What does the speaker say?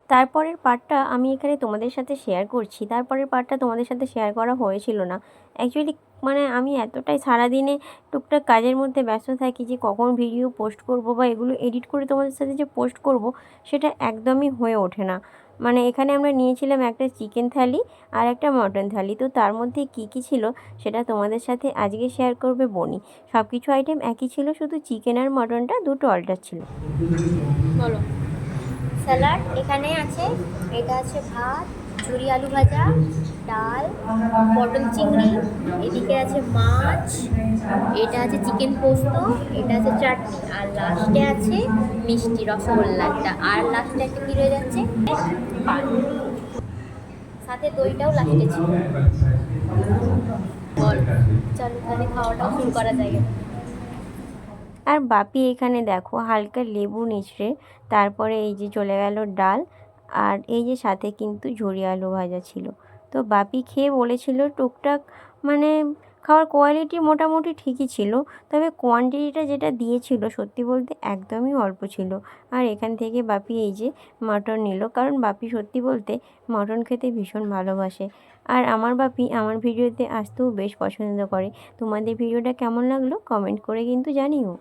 তারপরের পার্টটা আমি এখানে তোমাদের সাথে শেয়ার করছি। তারপরের পার্টটা তোমাদের সাথে শেয়ার করা হয়েছিল না অ্যাকচুয়ালি। মানে আমি এতটাই সারাদিনে টুকটাক কাজের মধ্যে ব্যস্ত থাকি যে কখন ভিডিও পোস্ট করব বা এগুলো এডিট করে তোমাদের সাথে যে পোস্ট করব সেটা একদমই হয়ে ওঠে না। মানে এখানে আমরা নিয়েছিলাম একটা চিকেন থালি আর একটা মটন থালি। তো তার মধ্যে কী কী ছিল সেটা তোমাদের সাথে আজকে শেয়ার করবে বনি। সব কিছু আইটেম একই ছিল, শুধু চিকেন আর মটনটা দুটো অল্টার ছিল। বলো। স্যালাড এখানে আছে, এটা আছে ভাত, ঝুরি আলু ভাজা, ডাল, পটল চিংড়ি, এদিকে আছে মাছ, এটা আছে চিকেন পোস্ত, এটা আছে চাটনি, আর লাস্টে আছে মিষ্টি রসগোল্লা একটা, আর লাস্টে একটা কী রয়ে যাচ্ছে পান, সাথে দইটাও লাস্টে ছিল। বল চলো তাহলে খাওয়াটাও শুরু করা যায়। আর বাপি এখানে দেখো হালকা লেবু নিচড়ে তারপরে এই যে চলে গেল ডাল, আর এই যে সাথে কিন্তু ঝুরি আলু ভাজা ছিল। তো বাপি খেয়ে বলেছিল টুকটাক মানে খাওয়ার কোয়ালিটি মোটামুটি ঠিকই ছিল, তবে কোয়ান্টিটিটা যেটা দিয়েছিল সত্যি বলতে একদমই অল্প ছিল। আর এখান থেকে বাপি এই যে মটন নিল, কারণ বাপি সত্যি বলতে মটন খেতে ভীষণ ভালোবাসে। আর আমার বাপি আমার ভিডিওতে আসতেও বেশ পছন্দ করে। তোমাদের ভিডিওটা কেমন লাগলো কমেন্ট করে কিন্তু জানিও।